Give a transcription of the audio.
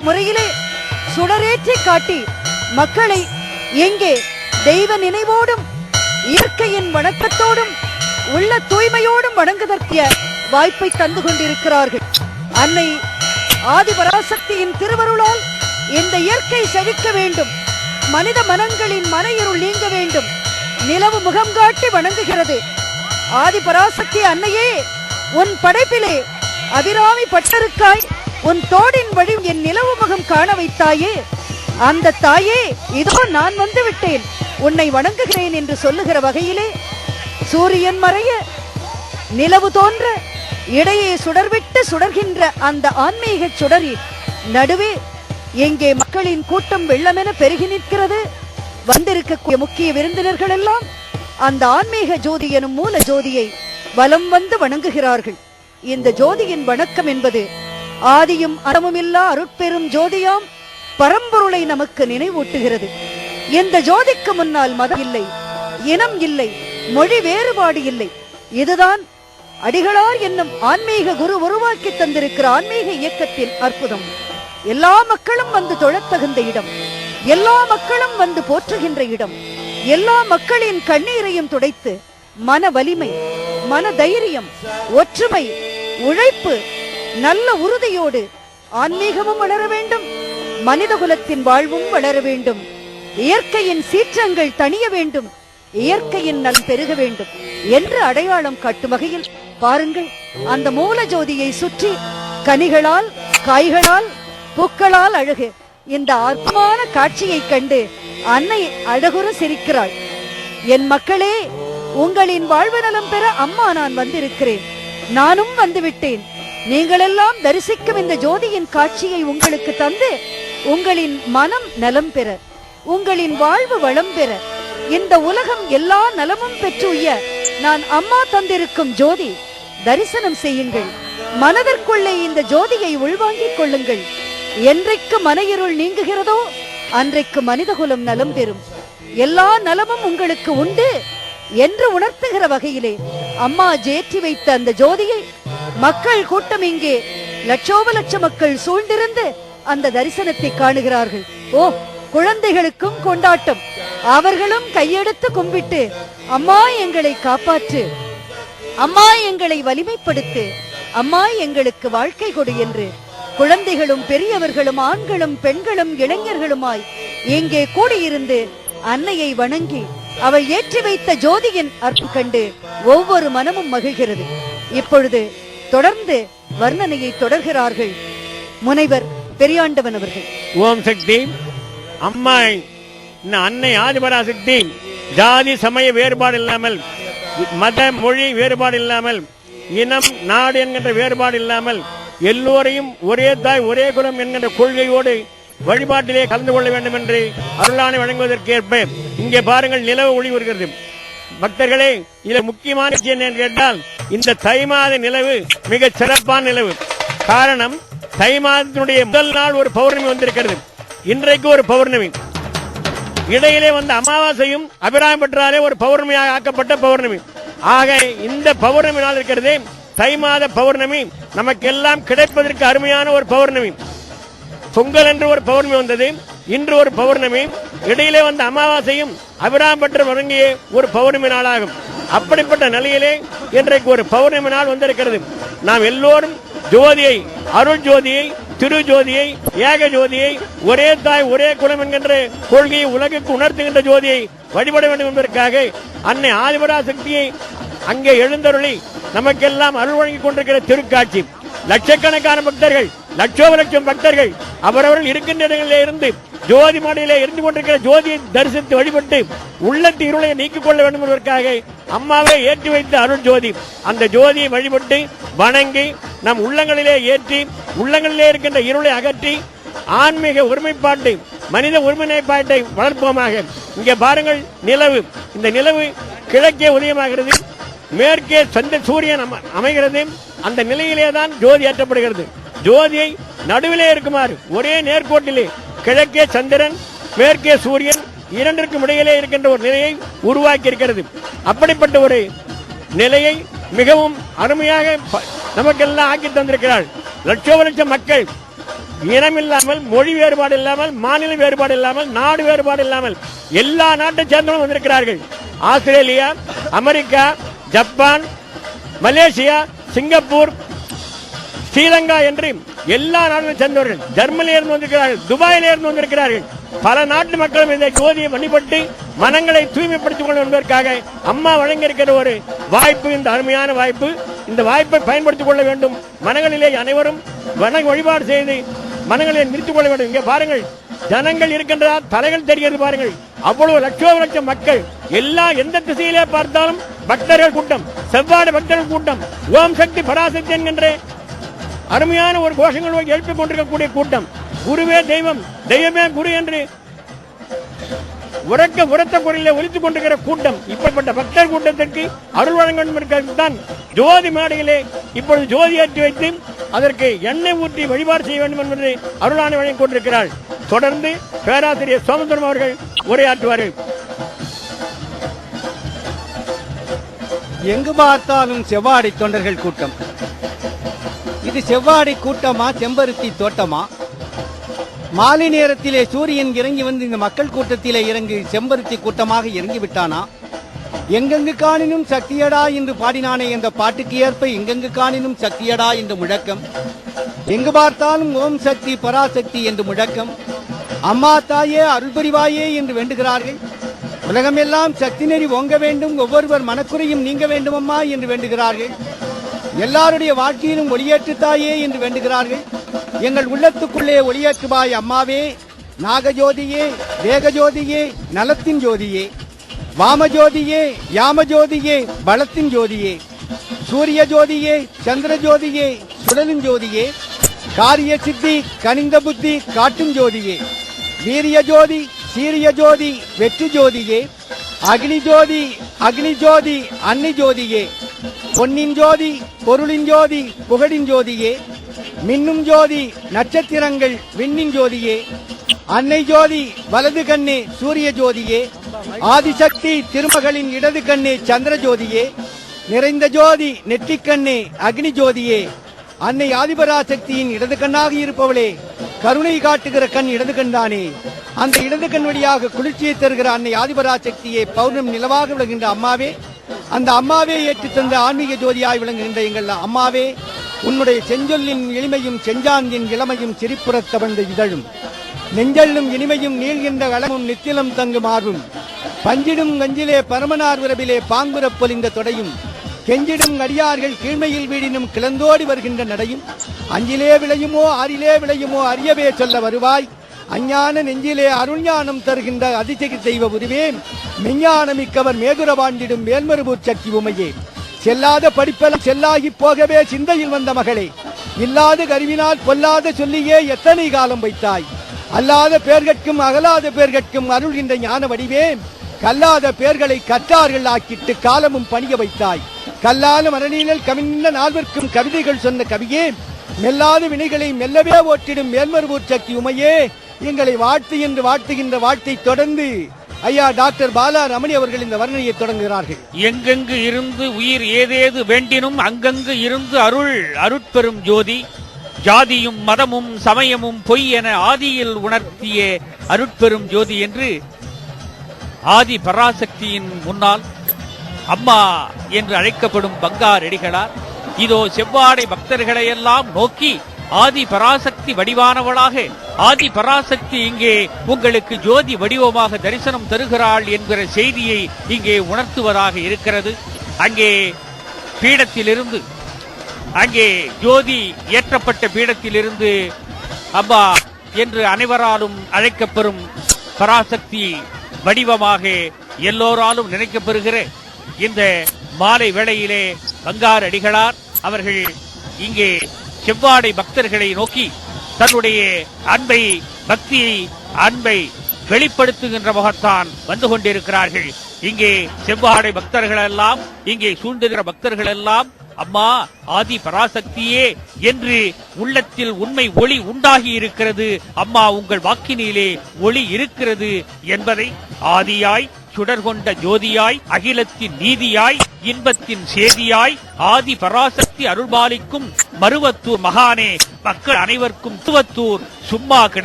முறையிலே சுடரேற்றி காட்டி மக்களை எங்கே தெய்வ நினைவோடும் இயற்கையின் வணக்கத்தோடும் உள்ள தூய்மையோடும் வணங்குதற்கிய வாய்ப்பை தந்து கொண்டிருக்கிறார்கள். அன்னை ஆதிபராசக்தியின் திருவருளால் இந்த இயற்கை செழிக்க வேண்டும், மனித மனங்களின் மன இருள் நீங்க வேண்டும். நிலவு முகம் காட்டி வணங்குகிறது. ஆதிபராசக்தி அன்னையே, உன் படைப்பிலே அபிராமி பட்டருக்காய் உன் தோடின் வழி என் நிலவு முகம் காண வைத்தாயே, அந்த தாயே இதோ நான் வந்து விட்டேன், உன்னை வணங்குகிறேன் என்று சொல்லுகிற வகையிலே சூரியன் மறைய நிலவு தோன்ற இடையே சுடர்விட்டு சுடர்கின்ற அந்த ஆன்மீக சுடரி நடுவே எங்கே மக்களின் கூட்டம் வெள்ளமென பெருகி நிற்கிறது. வந்திருக்கக்கூடிய முக்கிய விருந்தினர்கள் எல்லாம் அந்த ஆன்மீக ஜோதி எனும் மூல ஜோதியை வலம் வந்து வணங்குகிறார்கள். இந்த ஜோதியின் வணக்கம் என்பது ஆதியும் அறமுமில்லா அருட்பெரும் ஜோதியாம் பரம்பொருளை நமக்கு நினைவூட்டுகிறது. இந்த ஜோதிக்கு முன்னால் மதம் இல்லை, இனம் இல்லை, மொழி வேறுபாடு இல்லை. இதுதான் அடிகளார் என்னும் ஆன்மீக குரு உருவாக்கி தந்திருக்கிற ஆன்மீக இயக்கத்தின் அற்புதம். எல்லா மக்களும் வந்து தொழத்தகுந்த இடம், எல்லா மக்களும் வந்து போற்றுகின்ற இடம், எல்லா மக்களின் கண்ணீரையும் துடைத்து மன வலிமை, மன தைரியம், ஒற்றுமை, உழைப்பு, நல்ல உறுதியோடு ஆன்மீகமும் வளர வேண்டும், மனித குலத்தின் வாழ்வும் வளர வேண்டும், இயற்கையின் சீற்றங்கள் தணிய வேண்டும், இயற்கையின் நல் பெருக வேண்டும் என்று அடையாளம் காட்டும் வகையில் பாருங்கள், அந்த மூல ஜோதியை சுற்றி கனிகளால், காய்களால், பூக்களால் அழகு இந்த அற்புதமான காட்சியை கண்டு அன்னை அழகுற சிரிக்கிறாள். என் மக்களே, உங்களின் வாழ்வு நலம் பெற அம்மா நான் வந்திருக்கிறேன், நானும் வந்துவிட்டேன். நீங்களெல்லாம் தரிசிக்கும் இந்த ஜோதியின் காட்சியை உங்களுக்கு தந்து உங்களின் மனம் நலம் பெற, உங்களின் வாழ்வு வளம் பெற, இந்த உலகம் எல்லா நலமும் பெற்று உய்ய நான் அம்மா தந்திருக்கும் ஜோதி தரிசனம் செய்யுங்கள். மனதிற்குள்ளே இந்த ஜோதியை உள்வாங்கிக் கொள்ளுங்கள். என்றைக்கு மன இருள் நீங்குகிறதோ அன்றைக்கு மனிதகுலம் நலம் பெறும். எல்லா நலமும் உங்களுக்கு உண்டு என்று உணர்த்துகிற வகையிலே அம்மா ஏற்றி வைத்த அந்த ஜோதியை மக்கள் கூட்டம் இங்கே லட்சோப லட்ச மக்கள் சூழ்ந்திருந்து அந்த தரிசனத்தை காணுகிறார்கள். ஓ, குழந்தைகளுக்கும் கொண்டாட்டம். அவர்களும் கையெடுத்து கும்பிட்டு அம்மா எங்களை காப்பாற்று, அம்மா எங்களை வலிமைப்படுத்து, அம்மா எங்களுக்கு வாழ்க்கை கொடு என்று குழந்தைகளும் பெரியவர்களும் ஆண்களும் பெண்களும் இளைஞர்களுமாய் இங்கே கூடியிருந்து அன்னையை வணங்கி அவள் ஏற்றி வைத்த ஜோதியின் அற்புதம் கண்டு ஒவ்வொரு மனமும் மகிழ்கிறது. இப்பொழுது தொடர்ந்து வர்ணனையை தொடர்கிறார்கள் முனைவர் பெரியாண்டவன் அவர்கள். ஓம் சக்தி. அம்மா அன்னை ஆதிபராசக்தி ஜாதி சமய வேறுபாடு இல்லாமல், மத மொழி வேறுபாடு இல்லாமல், இனம் நாடு என்கின்ற வேறுபாடு இல்லாமல் எல்லோரையும் ஒரே தாய் ஒரே குலம் என்கின்ற கொள்கையோடு வழிபாட்டிலே கலந்து கொள்ள வேண்டும் என்று அருளாணை வழங்குவதற்கு ஏற்ப இங்கே பாருங்கள், நிலவு ஒளி வருகிறது. பக்தர்களே, இதில் முக்கியமான விஷயம் என்று கேட்டால் இந்த தை மாத நிலவு மிக சிறப்பான நிலவு. காரணம், தை மாதத்தினுடைய முதல் நாள் ஒரு பௌர்ணமி வந்திருக்கிறது. இன்றைக்கு ஒரு பௌர்ணமி, இடையிலே வந்த அமாவாசையும் அபிராமி பற்றாலே ஒரு பௌர்ணமியாக ஆக்கப்பட்ட பௌர்ணமி. ஆக இந்த பௌர்ணமி நாள் இருக்கிறது, தை மாத பௌர்ணமி நமக்கெல்லாம் கிடைப்பதற்கு அருமையான ஒரு பௌர்ணமி. பொங்கல் என்று ஒரு பௌர்ணமி வந்தது, இன்று ஒரு பௌர்ணமி, இடையிலே வந்த அமாவாசையும் அபிராமி பற்ற வழங்கிய ஒரு பௌர்ணமி நாளாகும். அப்படிப்பட்ட நிலையிலே இன்றைக்கு ஒரு பௌர்ணமி நாள் வந்திருக்கிறது. நாம் எல்லோரும் ஜோதியை, அருள் ஜோதியை, திரு ஜோதியை, ஏக ஜோதியை, ஒரே தாய் ஒரே குலம் என்கின்ற கொள்கையை உலகுக்கு உணர்த்துகின்ற ஜோதியை வழிபட வேண்டும் என்பதற்காக அன்னை ஆதிபராசக்தியை அங்கே எழுந்தருளி நமக்கெல்லாம் அருள் வழங்கிக் கொண்டிருக்கிற திருக்காட்சி. லட்சக்கணக்கான பக்தர்கள், லட்சோப லட்சம் பக்தர்கள் அவரவர்கள் இருக்கின்ற இடங்களிலே இருந்து ஜோதி மாடியிலே இருந்து கொண்டிருக்கிற ஜோதியை தரிசித்து வழிபட்டு உள்ளத்து இருளை நீக்கிக் கொள்ள வேண்டும் என்பதற்காக அம்மாவை ஏற்றி வைத்த அருள் ஜோதி. அந்த ஜோதியை வழிபட்டு வணங்கி நம் உள்ளங்களிலே ஏற்றி உள்ளங்களிலே இருக்கின்ற இருளை அகற்றி ஆன்மீக ஒருமைப்பாட்டை, மனித ஒருமைப்பாட்டை வளர்ப்போமாக. இங்கே பாருங்கள், நிலவு. இந்த நிலவு கிழக்கே உதயமாகிறது, மேற்கே சூரியன் அமைகிறது. அந்த நிலையிலே தான் ஜோதி ஏற்றப்படுகிறது. ஜோதியை நடுவிலே இருக்குமாறு ஒரே நேர்கோட்டிலே கிழக்கே சந்திரன், மேற்கே சூரியன், இரண்டிற்கும் இடையிலே இருக்கின்ற ஒரு நிலையை உருவாக்கி இருக்கிறது. அப்படிப்பட்ட ஒரு நிலையை மிகவும் அருமையாக நமக்கெல்லாம் ஆக்கி தந்திருக்கிறார். லட்சோப லட்சம் மக்கள் இனம் இல்லாமல், மொழி வேறுபாடு இல்லாமல், மாநில வேறுபாடு இல்லாமல், நாடு வேறுபாடு இல்லாமல் எல்லா நாட்டை சேர்ந்தவர்களும் வந்திருக்கிறார்கள். Australia, America, Japan, Malaysia, Singapore, Sri Lanka என்று எல்லா நாடுகளும் சேர்ந்தவர்கள், ஜெர்மனியிலிருந்து வந்திருக்கிறார்கள், துபாயிலிருந்து வந்திருக்கிறார்கள். பல நாட்டு மக்களும் இந்த ஜோதியை வழிபட்டு மனங்களை தூய்மைப்படுத்திக் கொள்ளும் என்பதற்காக அம்மா வழங்கியிருக்கிற ஒரு வாய்ப்பு, இந்த அருமையான வாய்ப்பு. இந்த வாய்ப்பை பயன்படுத்திக் கொள்ள வேண்டும். மனங்களிலே அனைவரும் வழிபாடு செய்து மனங்களை நிறுத்திக் கொள்ள வேண்டும். இங்கே பாருங்கள், ஜனங்கள் இருக்கின்றதா, தலைகள் தெரிகிறது பாருங்கள். அவ்வளவு லட்சம் மக்கள், எந்த திசையிலே பார்த்தாலும் பக்தர்கள் கூட்டம், செவ்வாடு பக்தர்கள் கூட்டம், ஓம் சக்தி பராசக்தி என்கின்ற அருமையான ஒரு கோஷங்கள் எழுப்பிக் கொண்டிருக்கக்கூடிய கூட்டம். குருவே தெய்வம், தெய்வமே குரு என்று உரத்த குரலிலே ஒலித்துக் கொண்டிருக்கிற கூட்டம். இப்படிப்பட்ட பக்தர் கூட்டத்திற்கு அருள் வழங்க ஜோதி மேடையிலே இப்பொழுது ஜோதி ஏற்றி வைத்து அதற்கு எண்ணெய் ஊற்றி வழிபாடு செய்ய வேண்டும் என்பதை அருளாணை வழங்கிக் கொண்டிருக்கிறார். தொடர்ந்து பேராசிரியர் சோமசுந்தரம் அவர்கள் உரையாற்றுவார்கள். எங்கு பார்த்தாலும் செவ்வாடை தொண்டர்கள் கூட்டம். இது செவ்வாடை கூட்டமா, செம்பருத்தி தோட்டமா? மாலை நேரத்திலே சூரியன் இறங்கி வந்து இந்த மக்கள் கூட்டத்திலே இறங்கி செம்பருத்தி கூட்டமாக இறங்கி விட்டானா? எங்கெங்கு காணினும் சக்தியடா என்று பாடினானே என்ற பாட்டுக்கு ஏற்ப எங்கெங்கு காணினும் சக்தியடா என்று முழக்கம். எங்கு பார்த்தாலும் ஓம் சக்தி பராசக்தி என்று முழக்கம். அம்மா தாயே அருள்புரிவாயே என்று வேண்டுகிறார்கள். உலகமெல்லாம் சக்தி நெறி ஓங்க வேண்டும், ஒவ்வொருவர் மனக்குறையும் நீங்க வேண்டும் அம்மா என்று வேண்டுகிறார்கள். எல்லாருடைய வாழ்க்கையிலும் ஒளியேற்று தாயே என்று வேண்டுகிறார்கள். எங்கள் உள்ளத்துக்குள்ளே ஒளியேற்றுவாய் அம்மாவே, நாகஜோதியே, தேகஜோதியே, நலத்தின் ஜோதியே, வாமஜோதியே, யாமஜோதியே, பலத்தின் ஜோதியே, சூரிய ஜோதியே, சந்திர ஜோதியே, சுடலின் ஜோதியே, காரிய சித்தி, கனிந்த புத்தி, காட்டும் ஜோதியே, வீரிய ஜோதி, சீரிய ஜோதி, வெற்றி ஜோதியே, அக்னி ஜோதி, அக்னி ஜோதி, அன்னி ஜோதியே, பொன்னின் ஜோதி, பொருளின் ஜோதி, புகழின் ஜோதியே, மின்னும் ஜோதி, நட்சத்திரங்கள் விண்ணின் ஜோதியே, அன்னை ஜோதி, வலது கண்ணே சூரிய ஜோதியே, ஆதிசக்தி திருமகளின் இடது கண்ணே சந்திர ஜோதியே, நிறைந்த ஜோதி நெற்றிக்கண்ணே அக்னி ஜோதியே, அன்னை ஆதிபராசக்தியின் இடது கண்ணாக இருப்பவளே, கருணை காட்டுகிற கண் இடது கண்தானே. அந்த இடது கண் வழியாக குளிர்ச்சியை தருகிற அன்னை ஆதிபராசக்தியை பௌர்ணமி நிலவாக விளங்குகின்ற அம்மாவே, அந்த அம்மாவே ஏற்று தந்த ஆன்மீக ஜோதியாய் விளங்குகின்ற எங்கள் அம்மாவே, உன்னுடைய செஞ்சொல்லின் எளிமையும் செஞ்சாந்தின் இளமையும் சிரிப்புறத்தவந்த இதழும் நெஞ்சல்லும் இனிமையும் நீள்கின்ற களமும் நித்திலம் தங்கு மார்பும் பஞ்சிடும் கஞ்சிலே பரமனார் விரவிலே பாங்குறப் பொலிந்த தொடையும் கெஞ்சிடும் அடியார்கள் கீழ்மையில் வீடினும் கிளந்தோடி வருகின்ற நடையும் அஞ்சிலே விளையுமோ ஆறிலே விளையுமோ அறியவே சொல்ல வருவாய். அஞ்ஞான நெஞ்சிலே அருள்ஞானம் தருகின்ற அதிசய தெய்வ உருவே, மெஞ்ஞானமிக்கவர் மேகுர வாழ்ந்திடும் மேல்மருபூர் சக்தி உமையே, செல்லாத படிப்பெல்லாம் செல்லாகி போகவே சிந்தையில் வந்த மகளே, இல்லாத கருவினால் பொல்லாத சொல்லியே எத்தனை காலம் வைத்தாய். அல்லாத பேர்கட்கும் அகலாத பேர்கட்கும் அருள்கின்ற ஞான வடிவே, கல்லாத பேர்களை கற்றார்கள் ஆக்கிட்டு காலமும் பணிய வைத்தாய். கல்லாத மரணியல் கவிழ்ந்த நால்வர்க்கும் கவிதைகள் சொன்ன கவியே, மெல்லாத வினைகளை மெல்லவே ஓட்டிடும் மேல்மருவூர் சக்தி உமையே, எங்களை வாழ்த்து என்று வாழ்த்துகின்ற வாழ்த்தை தொடர்ந்து ஐயா டாக்டர் பாலா ரமணி அவர்கள் இந்த வர்ணனையை தொடங்குகிறார்கள். எங்கெங்கு இருந்து உயிர் ஏதேது வேண்டினும் அங்கங்கு இருந்து அருட்பெரும் ஜோதி, ஜாதியும் மதமும் சமயமும் பொய் என ஆதியில் உணர்த்திய அருட்பெரும் ஜோதி என்று ஆதி பராசக்தியின் முன்னால் அம்மா என்று அழைக்கப்படும் பங்காரடிகளார் இதோ செவ்வாடை பக்தர்களையெல்லாம் நோக்கி ஆதி பராசக்தி வடிவானவளாக, ஆதி பராசக்தி இங்கே உங்களுக்கு ஜோதி வடிவமாக தரிசனம் தருகிறாள் என்கிற செய்தியை இங்கே உணர்த்துவதாக இருக்கிறது. அங்கே பீடத்திலிருந்து, அங்கே ஜோதி ஏற்றப்பட்ட பீடத்திலிருந்து அம்மா என்று அனைவராலும் அழைக்கப்பெறும் பராசக்தி வடிவமாக எல்லோராலும் நினைக்கப்பெறுகிற இந்த மாலை வேளையிலே பங்காரடிகளார் அவர்கள் இங்கே செவ்வாடை பக்தர்களை நோக்கி தன்னுடைய அன்பை வெளிப்படுத்துகின்ற முகத்தான் வந்து கொண்டிருக்கிறார்கள். இங்கே செவ்வாடை பக்தர்கள் எல்லாம், இங்கே சூழ்ந்துகிற பக்தர்கள் எல்லாம் அம்மா ஆதி பராசக்தியே என்று உள்ளத்தில் உண்மை ஒளி உண்டாகி இருக்கிறது, அம்மா உங்கள் வாக்கினிலே ஒளி இருக்கிறது என்பதை ஆதியாய் சுடர்கொண்ட ஜோதியாய் அகிலத்தின் நீதியாய் இன்பத்தின் சேதியாய் ஆதி பராசக்தி அருள்பாலிக்கும் மருவத்தூர் மகானே மக்கள் அனைவருக்கும் திருவத்தூர் சும்மா கிடக்க